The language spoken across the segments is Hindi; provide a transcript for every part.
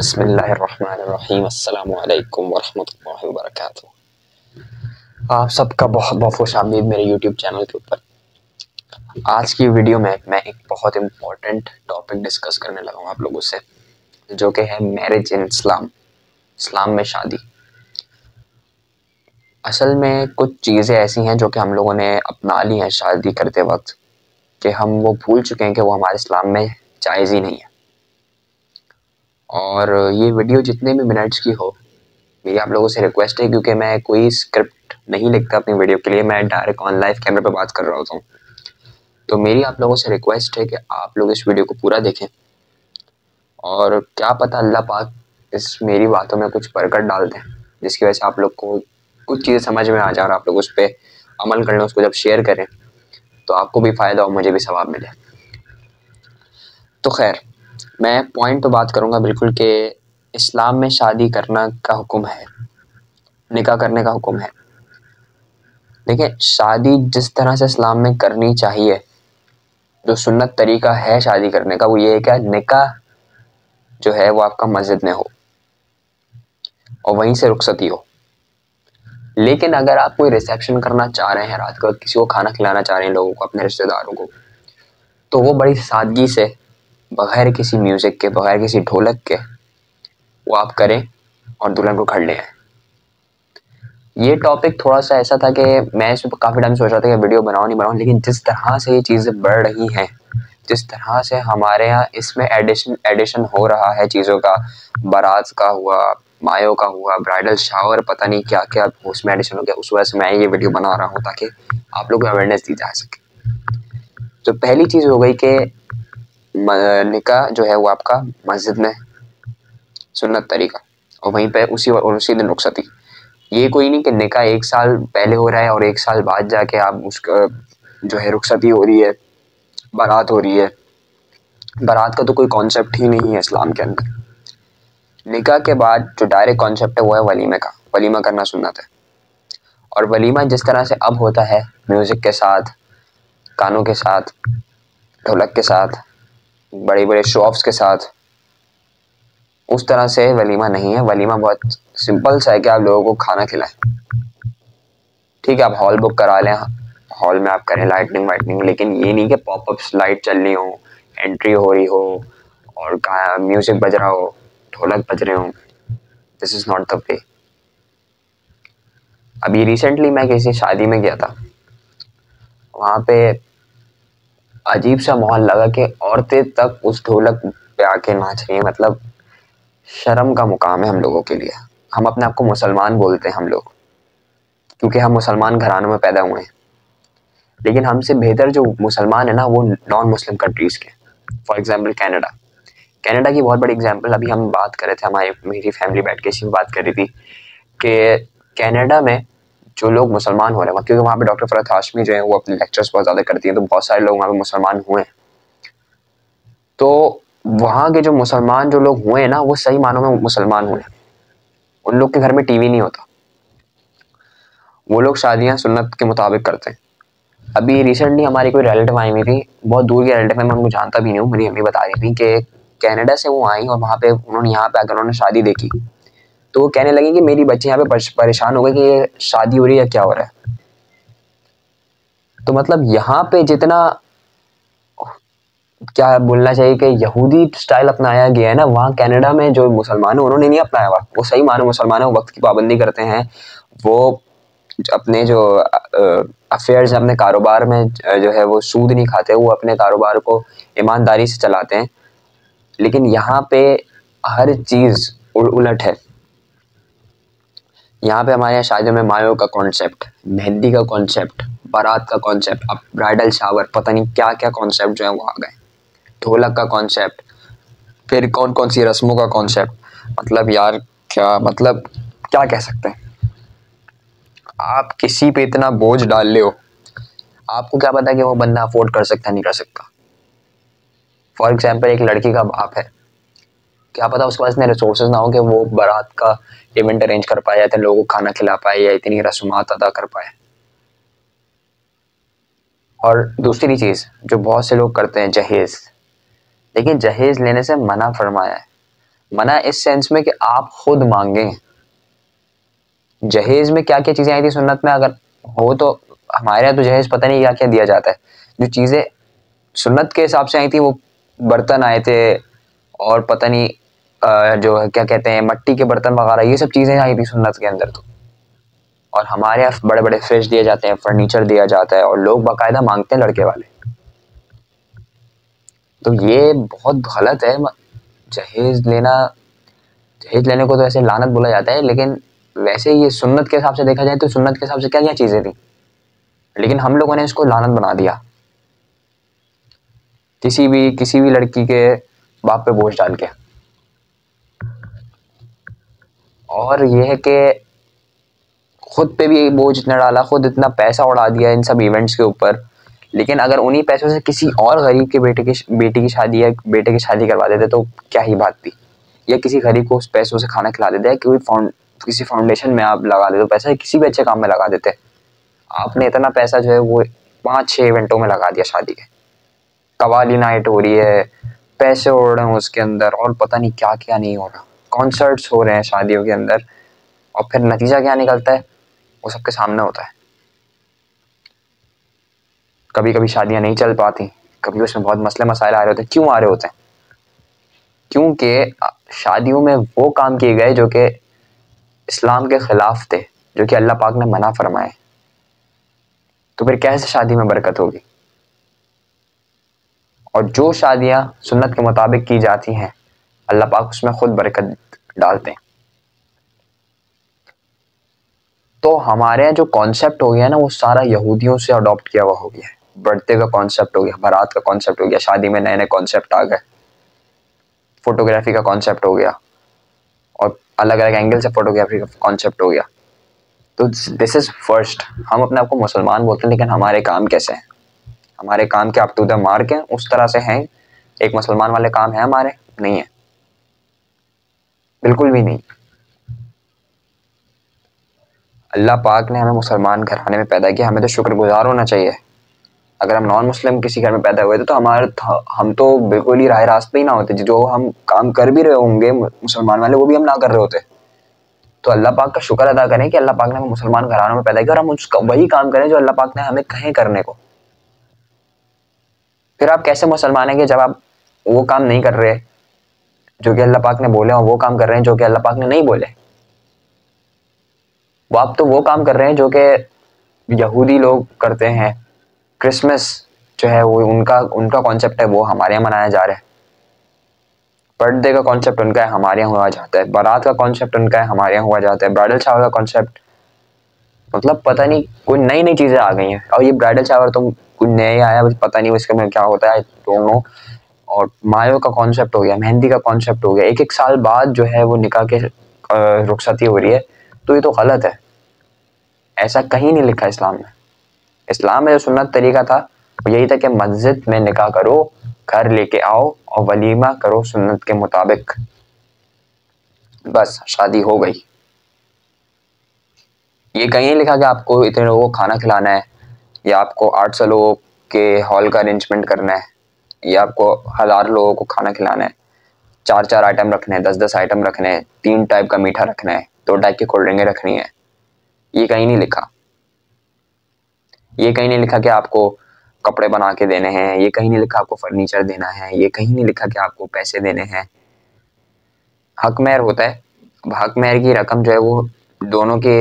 बिस्मिल्लाहिर्रहमानिर्रहीम अस्सलामु अलैकुम वरहमतुल्लाहि वबरकातुहू। आप सबका बहुत बहुत खुश आमदीद मेरे यूट्यूब चैनल के ऊपर। आज की वीडियो में मैं एक बहुत इम्पोर्टेंट टॉपिक डिस्कस करने लगा हूँ आप लोगों से, जो कि है मैरिज इन इस्लाम, इस्लाम में शादी। असल में कुछ चीज़ें ऐसी हैं जो कि हम लोगों ने अपना ली हैं शादी करते वक्त, कि हम वो भूल चुके हैं कि वो हमारे इस्लाम में जायज़ ही नहीं है। और ये वीडियो जितने भी मिनट्स की हो, मेरी आप लोगों से रिक्वेस्ट है, क्योंकि मैं कोई स्क्रिप्ट नहीं लिखता अपनी वीडियो के लिए, मैं डायरेक्ट ऑन लाइव कैमरे पे बात कर रहा होता हूँ। तो मेरी आप लोगों से रिक्वेस्ट है कि आप लोग इस वीडियो को पूरा देखें, और क्या पता अल्लाह पाक इस मेरी बातों में कुछ बरकत डाल दें, जिसकी वजह से आप लोग को कुछ चीज़ें समझ में आ जाए और आप लोग उस पर अमल कर लें। उसको जब शेयर करें तो आपको भी फ़ायदा हो, मुझे भी सवाब मिले। तो खैर, मैं पॉइंट पे बात करूँगा बिल्कुल कि इस्लाम में शादी करना का हुक्म है, निकाह करने का हुक्म है। देखिए, शादी जिस तरह से इस्लाम में करनी चाहिए, जो सुन्नत तरीका है शादी करने का, वो ये है कि निकाह जो है वो आपका मस्जिद में हो और वहीं से रुखसती हो। लेकिन अगर आप कोई रिसेप्शन करना चाह रहे हैं, रात को किसी को खाना खिलाना चाह रहे हैं लोगों को, अपने रिश्तेदारों को, तो वो बड़ी सादगी से, बगैर किसी म्यूजिक के, बगैर किसी ढोलक के, वो आप करें और दुल्हन को घर ले आए। ये टॉपिक थोड़ा सा ऐसा था कि मैं इस पर काफ़ी टाइम सोच रहा था कि वीडियो बनाऊं नहीं बनाऊं, लेकिन जिस तरह से ये चीज़ें बढ़ रही हैं, जिस तरह से हमारे यहाँ इसमें एडिशन हो रहा है चीज़ों का, बारात का हुआ, मायों का हुआ, ब्राइडल शावर, पता नहीं क्या क्या उसमें एडिशन हो गया, उस वजह से मैं ये वीडियो बना रहा हूँ ताकि आप लोग को अवेयरनेस दी जा सके। तो पहली चीज़ हो गई कि निकाह जो है वो आपका मस्जिद में, सुन्नत तरीका, और वहीं पे उसी दिन रुखसती। ये कोई नहीं कि निकाह 1 साल पहले हो रहा है और 1 साल बाद जाके आप उसका जो है रुखसती हो रही है, बारात हो रही है। बारात का तो कोई कॉन्सेप्ट ही नहीं है इस्लाम के अंदर। निकाह के बाद जो डायरेक्ट कॉन्सेप्ट है वो है वलीमे का। वलीमा करना सुन्नत है, और वलीमा जिस तरह से अब होता है, म्यूजिक के साथ, गानों के साथ, ढोलक के साथ, बड़े बड़े शो ऑफ्स के साथ, उस तरह से वलीमा नहीं है। वलीमा बहुत सिंपल सा है कि आप लोगों को खाना खिलाएं। ठीक है, आप हॉल बुक करा लें, हॉल में आप करें लाइटनिंग वाइटनिंग, लेकिन ये नहीं कि पॉपअप्स लाइट चल रही हो, एंट्री हो रही हो और म्यूजिक बज रहा हो, ढोलक बज रहे हो। This is not the way. अभी रिसेंटली मैं किसी शादी में गया था, वहाँ पे अजीब सा माहौल लगा कि औरतें तक उस ढोलक पे आके नाच रही हैं। मतलब शर्म का मुकाम है हम लोगों के लिए। हम अपने आप को मुसलमान बोलते हैं हम लोग, क्योंकि हम मुसलमान घरानों में पैदा हुए हैं, लेकिन हमसे बेहतर जो मुसलमान है ना, वो नॉन मुस्लिम कंट्रीज के। For example Canada. कनाडा की बहुत बड़ी एग्जाम्पल, अभी हम बात कर रहे थे, मेरी फैमिली बैठ के इसी में बात कर रही थी कि कनाडा में जो लोग मुसलमान हो रहे हैं, क्योंकि वहाँ पे डॉक्टर फरहत हाशमी जो है वो अपने लेक्चर्स बहुत ज़्यादा करती हैं, तो बहुत सारे लोग वहाँ पे मुसलमान हुए हैं। तो वहाँ के जो मुसलमान जो लोग हुए हैं ना, वो सही मानों में मुसलमान हुए हैं। उन लोग के घर में टीवी नहीं होता, वो लोग शादियाँ सुन्नत के मुताबिक करते हैं। अभी रिसेंटली हमारी कोई रिलेटिव आई हुई थी, बहुत दूर की रिलेटिव है, मैं उनको जानता भी नहीं हूँ, मेरी अम्मी बता रही थी कि कनाडा से वो आई और वहाँ पे उन्होंने यहाँ पे आकर उन्होंने शादी देखी, तो वो कहने लगी कि मेरी बच्ची यहाँ पे परेशान हो गई कि ये शादी हो रही है, क्या हो रहा है। तो मतलब यहाँ पे जितना क्या बोलना चाहिए कि यहूदी स्टाइल अपनाया गया है ना, वहाँ कनाडा में जो मुसलमान है उन्होंने नहीं अपनाया हुआ। वो सही मानो मुसलमान है, वो वक्त की पाबंदी करते हैं, वो अपने जो अफेयर्स अपने कारोबार में जो है वो सूद नहीं खाते, वो अपने कारोबार को ईमानदारी से चलाते हैं। लेकिन यहाँ पे हर चीज़ उलट है। यहाँ पे हमारे यहाँ शादियों में मायों का कॉन्सेप्ट, मेहंदी का कॉन्सेप्ट, बारात का कॉन्सेप्ट, अब ब्राइडल शावर, पता नहीं क्या क्या कॉन्सेप्ट जो है वो आ गए, ढोलक का कॉन्सेप्ट, फिर कौन कौन सी रस्मों का कॉन्सेप्ट। मतलब यार क्या, मतलब क्या कह सकते हैं। आप किसी पे इतना बोझ डाल ले हो, आपको क्या पता कि वो बंदा अफोर्ड कर सकता है नहीं कर सकता। फॉर एग्जाम्पल एक लड़की का बाप है, क्या पता उसके पास इतने रिसोर्सेज ना हो कि वो बारात का इवेंट अरेंज कर पाए, या इतने लोगों को खाना खिला पाए, या इतनी रस्मात अदा कर पाए। और दूसरी चीज़ जो बहुत से लोग करते हैं, जहेज। देखिए, जहेज लेने से मना फरमाया है, मना इस सेंस में कि आप खुद मांगे। जहेज में क्या क्या चीजें आई थी सुन्नत में, अगर हो तो हमारे यहाँ तो जहेज पता नहीं क्या क्या दिया जाता है। जो चीजें सुन्नत के हिसाब से आई थी वो बर्तन आए थे, और पता नहीं जो क्या कहते हैं मट्टी के बर्तन वगैरह, ये सब चीजें आई थी सुन्नत के अंदर तो। और हमारे यहाँ बड़े बड़े फ्रिज दिए जाते हैं, फर्नीचर दिया जाता है, और लोग बाकायदा मांगते हैं लड़के वाले। तो ये बहुत गलत है। जहेज लेना, जहेज लेने को तो ऐसे लानत बोला जाता है, लेकिन वैसे ये सुन्नत के हिसाब से देखा जाए तो सुन्नत के हिसाब से क्या क्या चीजें थी, लेकिन हम लोगों ने इसको लानत बना दिया किसी भी लड़की के बाप पे बोझ डाल के। और ये है कि खुद पे भी बोझ इतना डाला, खुद इतना पैसा उड़ा दिया इन सब इवेंट्स के ऊपर, लेकिन अगर उन्हीं पैसों से किसी और गरीब के बेटी की शादी या बेटे की शादी करवा देते तो क्या ही बात थी। या किसी गरीब को उस पैसों से खाना खिला देते, किसी फाउंडेशन में आप लगा देते, पैसा किसी भी अच्छे काम में लगा देते। आपने इतना पैसा जो है वो 5-6 इवेंटों में लगा दिया शादी के, कवाली नाइट हो रही है, पैसे उड़ रहे हैं उसके अंदर, और पता नहीं क्या क्या नहीं हो रहा, कॉन्सर्ट्स हो रहे हैं शादियों के अंदर, और फिर नतीजा क्या निकलता है वो सबके सामने होता है। कभी कभी शादियां नहीं चल पाती, कभी उसमें बहुत मसले मसाइल आ रहे होते हैं। क्यों आ रहे होते हैं? क्योंकि शादियों में वो काम किए गए जो कि इस्लाम के खिलाफ थे, जो कि अल्लाह पाक ने मना फरमाए। तो फिर कैसे शादी में बरकत होगी? और जो शादियां सुन्नत के मुताबिक की जाती हैं अल्लाह पाक उसमें खुद बरकत डालते हैं। तो हमारे यहाँ जो कॉन्सेप्ट हो गया ना वो सारा यहूदियों से अडॉप्ट किया हुआ हो गया है। बर्थडे का कॉन्सेप्ट हो गया, बारात का कॉन्सेप्ट हो गया, शादी में नए नए कॉन्सेप्ट आ गए, फोटोग्राफी का कॉन्सेप्ट हो गया, और अलग अलग एंगल से फोटोग्राफी का कॉन्सेप्ट हो गया। तो दिस इज फर्स्ट। हम अपने आप को मुसलमान बोलते हैं, लेकिन हमारे काम कैसे हैं? हमारे काम के आप तो मार के उस तरह से हैं, एक मुसलमान वाले काम है हमारे? नहीं है, बिल्कुल भी नहीं। अल्लाह पाक ने हमें मुसलमान घराने में पैदा किया, हमें तो शुक्रगुजार होना चाहिए। अगर हम नॉन मुस्लिम किसी घर में पैदा हुए थे तो हम तो बिल्कुल ही राह रास्ते ही ना होते। जो हम काम कर भी रहे होंगे मुसलमान वाले वो भी हम ना कर रहे होते। तो अल्लाह पाक का शुक्र अदा करें कि अल्लाह पाक ने हमें मुसलमान घरानों में पैदा किया, और हम उसका वही काम करें जो अल्लाह पाक ने हमें कहे करने को। फिर आप कैसे मुसलमान हैं कि जब आप वो काम नहीं कर रहे जो कि अल्लाह पाक ने बोले, और वो काम कर रहे हैं जो कि अल्लाह पाक ने नहीं बोले? वो आप तो वो काम कर रहे हैं जो कि यहूदी लोग करते हैं। क्रिसमस जो है वो उनका उनका कॉन्सेप्ट है, वो हमारे यहाँ मनाया जा रहा है। बर्थडे का कॉन्सेप्ट उनका है, हमारे यहाँ हुआ जाता है। बारात का कॉन्सेप्ट उनका है, हमारे यहाँ हुआ जाता है। ब्राइडल शावर का कॉन्सेप्ट, मतलब पता नहीं कोई नई नई चीजें आ गई हैं। और ये ब्राइडल शावर तो कुछ नया आया, पता नहीं इसके में क्या होता है, डोंट नो। और मायो का कॉन्सेप्ट हो गया, मेहंदी का कॉन्सेप्ट हो गया, एक एक साल बाद जो है वो निकाह के रुखसती हो रही है। तो ये तो गलत है, ऐसा कहीं नहीं लिखा इस्लाम में। इस्लाम में जो सुन्नत तरीका था वो यही था कि मस्जिद में निकाह करो, घर लेके आओ और वलीमा करो सुन्नत के मुताबिक, बस शादी हो गई। ये कहीं नहीं लिखा कि आपको इतने लोगों को खाना खिलाना है, या आपको 800 लोगों के हॉल का अरेंजमेंट करना है, या आपको 1000 लोगों को खाना खिलाना है, 4-4 आइटम रखने हैं, 10-10 आइटम रखने हैं, 3 टाइप का मीठा रखना है, 2 टाइप की कोल्ड ड्रिंकें रखनी है। ये कहीं नहीं लिखा। ये कहीं नहीं लिखा कि आपको कपड़े बना के देने हैं, ये कहीं नहीं लिखा आपको फर्नीचर देना है, ये कहीं नहीं लिखा कि आपको पैसे देने हैं। हक महर होता है, हक महर की रकम जो है वो दोनों के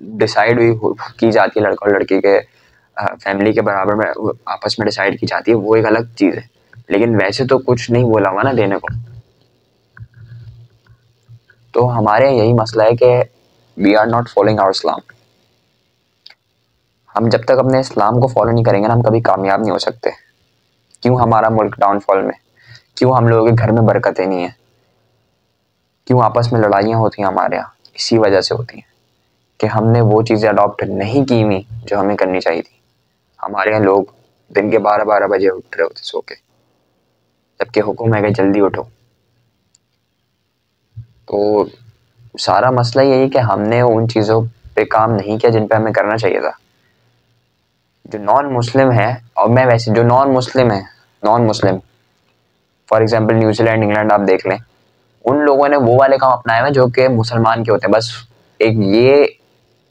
डिसाइड की जाती है, लड़का और लड़की के फैमिली के बराबर में आपस में डिसाइड की जाती है, वो एक अलग चीज है। लेकिन वैसे तो कुछ नहीं बोला हुआ ना देने को। तो हमारे यही मसला है कि we are not following our Islam. हम जब तक अपने इस्लाम को फॉलो नहीं करेंगे ना, हम कभी कामयाब नहीं हो सकते। क्यों हमारा मुल्क डाउनफॉल में, क्यों हम लोगों के घर में बरकतें नहीं है, क्यों आपस में लड़ाइयाँ होती हैं हमारे यहाँ? इसी वजह से होती हैं कि हमने वो चीज़ें अडॉप्ट नहीं की हुई जो हमें करनी चाहिए थी। हमारे यहाँ लोग दिन के 12-12 बजे उठ रहे होते सो के, जबकि हुक्म है कि जल्दी उठो। तो सारा मसला यही कि हमने उन चीज़ों पे काम नहीं किया जिन पे हमें करना चाहिए था। जो नॉन मुस्लिम है, और मैं वैसे जो नॉन मुस्लिम है, non Muslim for example New Zealand, England आप देख लें, उन लोगों ने वो वाले काम अपनाए हैं जो कि मुसलमान के होते हैं। बस एक ये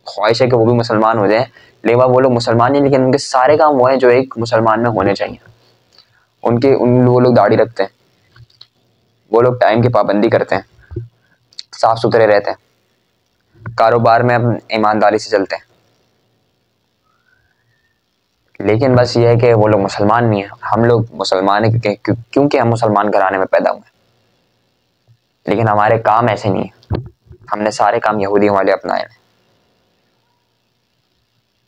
ख्वाहिश है कि वो भी मुसलमान हो जाए, लेकिन वो लोग मुसलमान नहीं, लेकिन उनके सारे काम वो हैं जो एक मुसलमान में होने चाहिए। वो लोग दाढ़ी रखते हैं, वो लोग टाइम की पाबंदी करते हैं, साफ सुथरे रहते हैं, कारोबार में हम ईमानदारी से चलते हैं। लेकिन बस ये है कि वो लोग मुसलमान नहीं है। हम लोग मुसलमान है क्योंकि हम मुसलमान घराने में पैदा हुए, लेकिन हमारे काम ऐसे नहीं है। हमने सारे काम यहूदियों वाले अपनाए हैं।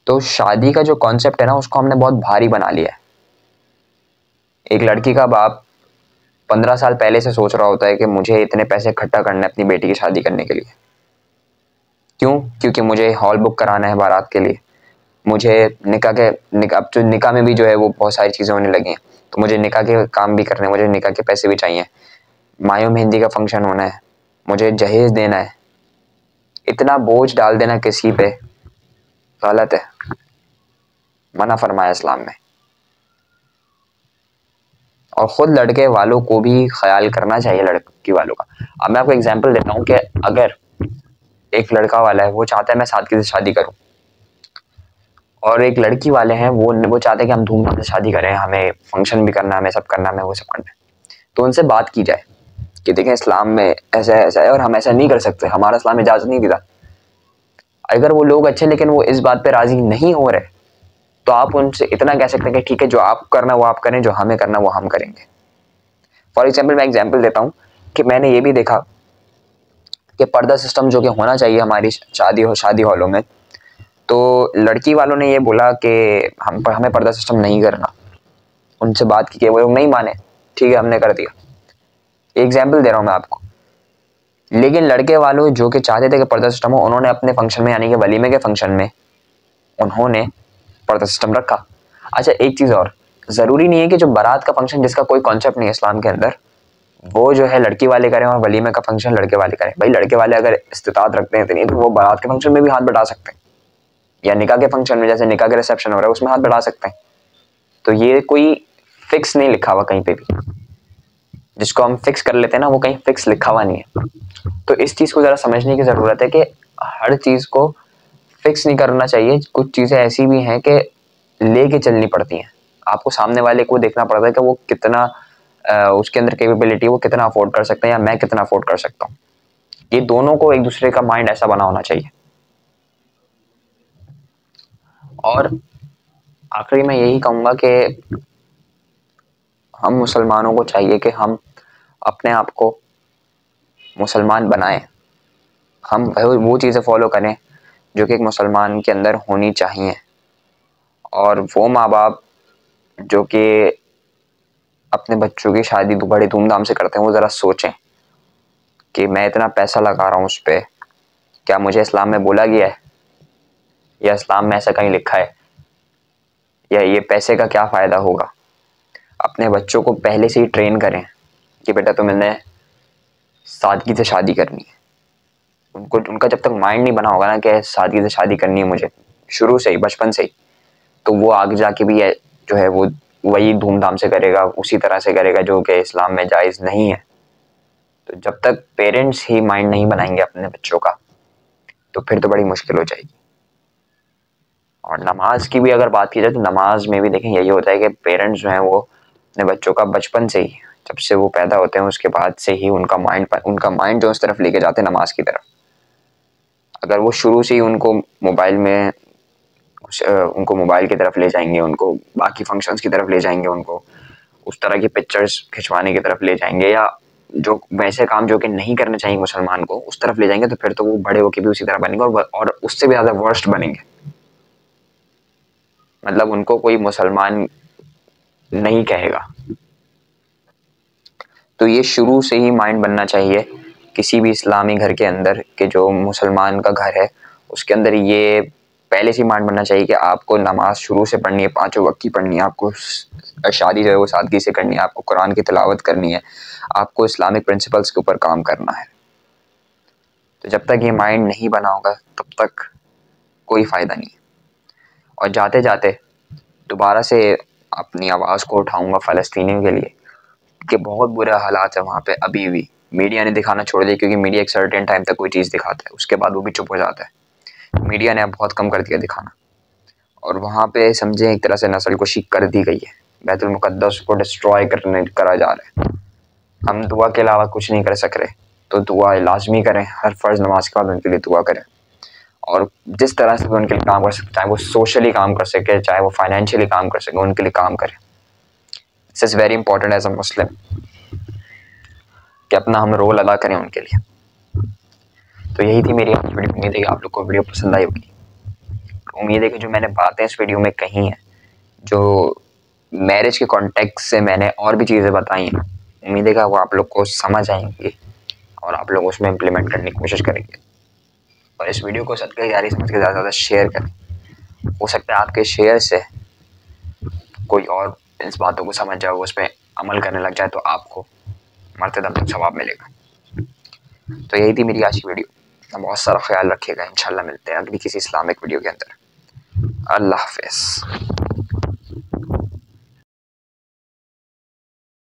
तो शादी का जो कॉन्सेप्ट है ना, उसको हमने बहुत भारी बना लिया है। एक लड़की का बाप 15 साल पहले से सोच रहा होता है कि मुझे इतने पैसे इकट्ठा करने अपनी बेटी की शादी करने के लिए। क्यों? क्योंकि मुझे हॉल बुक कराना है बारात के लिए, मुझे अब जो निकाह में भी जो है वो बहुत सारी चीज़ें होने लगी हैं, तो मुझे निकाह के काम भी करने हैं, मुझे निकाह के पैसे भी चाहिए, मायो मेहंदी का फंक्शन होना है, मुझे जहेज देना है। इतना बोझ डाल देना किसी पे गलत है, मना फरमाया इस्लाम में। और खुद लड़के वालों को भी ख्याल करना चाहिए लड़की वालों का। अब मैं आपको एग्जांपल देता हूँ कि अगर एक लड़का वाला है, वो चाहता है मैं सादगी से शादी करूँ, और एक लड़की वाले हैं वो चाहते हैं कि हम धूमधाम से शादी करें, हमें फंक्शन भी करना है, हमें सब करना है, हमें वो सब करना है। तो उनसे बात की जाए कि देखें इस्लाम में ऐसा है और हम ऐसा नहीं कर सकते, हमारा इस्लाम इजाज़त नहीं देता। अगर वो लोग अच्छे लेकिन वो इस बात पे राजी नहीं हो रहे, तो आप उनसे इतना कह सकते हैं कि ठीक है, जो आप करना वो आप करें, जो हमें करना वो हम करेंगे। फॉर एग्जाम्पल मैं एग्जाम्पल देता हूँ कि मैंने ये भी देखा कि पर्दा सिस्टम जो कि होना चाहिए हमारी शादी हॉलों में, तो लड़की वालों ने ये बोला कि हमें पर्दा सिस्टम नहीं करना। उनसे बात की कि वो लोग नहीं माने, ठीक है हमने कर दिया। एग्जाम्पल दे रहा हूँ मैं आपको। लेकिन लड़के वालों जो कि चाहते थे कि पर्दा सिस्टम हो, उन्होंने अपने फंक्शन में यानी कि वलीमे के फंक्शन में उन्होंने पर्दा सिस्टम रखा। अच्छा एक चीज़ और, ज़रूरी नहीं है कि जो बारात का फंक्शन जिसका कोई कॉन्सेप्ट नहीं है इस्लाम के अंदर, वो जो है लड़की वाले करें और वलीमे का फंक्शन लड़के वाले करें। भाई लड़के वाले अगर इस्तिताअत रखते हैं इतनी, तो वो बारात के फंक्शन में भी हाथ बढ़ा सकते हैं, या निकाह के फंक्शन में, जैसे निकाह के रिसेप्शन हो रहा है उसमें हाथ बढ़ा सकते हैं। तो ये कोई फिक्स नहीं लिखा हुआ कहीं पे भी, जिसको हम फिक्स कर लेते हैं ना, वो कहीं फिक्स लिखा हुआ नहीं है। तो इस चीज़ को ज़रा समझने की ज़रूरत है कि हर चीज़ को फिक्स नहीं करना चाहिए। कुछ चीज़ें ऐसी भी हैं कि लेके चलनी पड़ती हैं। आपको सामने वाले को देखना पड़ता है कि वो कितना उसके अंदर कैपेबिलिटी, वो कितना अफोर्ड कर सकते हैं या मैं कितना अफोर्ड कर सकता हूँ। ये दोनों को एक दूसरे का माइंड ऐसा बना होना चाहिए। और आखिरी में यही कहूँगा कि हम मुसलमानों को चाहिए कि हम अपने आप को मुसलमान बनाएं। हम वो चीज़ें फॉलो करें जो कि एक मुसलमान के अंदर होनी चाहिए। और वो माँ बाप जो कि अपने बच्चों की शादी तो बड़े धूमधाम से करते हैं, वो ज़रा सोचें कि मैं इतना पैसा लगा रहा हूँ उस पर, क्या मुझे इस्लाम में बोला गया है या इस्लाम में ऐसा कहीं लिखा है, या ये पैसे का क्या फ़ायदा होगा। अपने बच्चों को पहले से ही ट्रेन करें कि बेटा तुम्हें सादगी से शादी करनी है। उनका जब तक माइंड नहीं बना होगा ना कि सादगी से शादी करनी है मुझे, शुरू से ही, बचपन से ही, तो वो आगे जाके भी जो है वो वही धूमधाम से करेगा, उसी तरह से करेगा जो कि इस्लाम में जायज़ नहीं है। तो जब तक पेरेंट्स ही माइंड नहीं बनाएंगे अपने बच्चों का, तो फिर तो बड़ी मुश्किल हो जाएगी। और नमाज की भी अगर बात की जाए, तो नमाज में भी देखें यही होता है कि पेरेंट्स जो हैं वो अपने बच्चों का बचपन से ही, जब से वो पैदा होते हैं उसके बाद से ही उनका माइंड जो उस तरफ लेके जाते हैं नमाज की तरफ। अगर वो शुरू से ही उनको मोबाइल की तरफ ले जाएंगे, उनको बाकी फंक्शंस की तरफ ले जाएंगे, उनको उस तरह की पिक्चर्स खिंचवाने की तरफ ले जाएंगे, या जो वैसे काम जो कि नहीं करने चाहिए मुसलमान को उस तरफ ले जाएंगे, तो फिर तो वो बड़े होके भी उसी तरह बनेंगे और उससे भी ज़्यादा वर्स्ट बनेंगे। मतलब उनको कोई मुसलमान नहीं कहेगा। तो ये शुरू से ही माइंड बनना चाहिए किसी भी इस्लामी घर के अंदर कि जो मुसलमान का घर है उसके अंदर ये पहले से ही माइंड बनना चाहिए कि आपको नमाज शुरू से पढ़नी है, 5 वक्त की पढ़नी है, आपको शादी जो है वो सादगी से करनी है, आपको कुरान की तिलावत करनी है, आपको इस्लामिक प्रिंसिपल्स के ऊपर काम करना है। तो जब तक ये माइंड नहीं बना होगा तब तक कोई फ़ायदा नहीं है। और जाते जाते दोबारा से अपनी आवाज़ को उठाऊँगा फ़लस्तीनियों के लिए कि बहुत बुरे हालात है वहाँ पे अभी भी। मीडिया ने दिखाना छोड़ दिया, क्योंकि मीडिया एक सर्टेन टाइम तक कोई चीज़ दिखाता है, उसके बाद वो भी चुप हो जाता है। मीडिया ने अब बहुत कम कर दिया दिखाना, और वहाँ पे समझे एक तरह से नस्ल कुशी कर दी गई है। बैतुल मुक़द्दस को डिस्ट्रॉय करा जा रहा है। हम दुआ के अलावा कुछ नहीं कर सक रहे, तो दुआ लाजमी करें, हर फ़र्ज़ नमाज के बाद उनके लिए दुआ करें, और जिस तरह से भी उनके लिए काम कर सकते, चाहे वो सोशली काम कर सके, चाहे वो फाइनेंशियली काम कर सके, उनके लिए काम करें। This is very important as a Muslim कि अपना हम रोल अदा करें उनके लिए। तो यही थी मेरी आज की वीडियो। उम्मीद है कि आप लोग को वीडियो पसंद आई होगी। उम्मीद है कि जो मैंने बातें इस वीडियो में कही हैं, जो मैरिज के कॉन्टेक्स्ट से मैंने और भी चीज़ें बताई हैं, उम्मीद है कि वो आप लोग को समझ आएंगी और आप लोग उसमें इम्प्लीमेंट करने की कोशिश करेंगे। और इस वीडियो को सदका जारी समझ के ज़्यादा से ज़्यादा शेयर करें। हो सकता है आपके शेयर से कोई और इस बातों को समझ जाए, उस पर अमल करने लग जाए, तो आपको मरते दम तक सवाब मिलेगा। तो यही थी मेरी आज की वीडियो। बहुत सारा ख्याल रखिएगा। इंशाल्लाह मिलते हैं अगली किसी इस्लामिक वीडियो के अंदर। अल्लाह हाफ़िज़।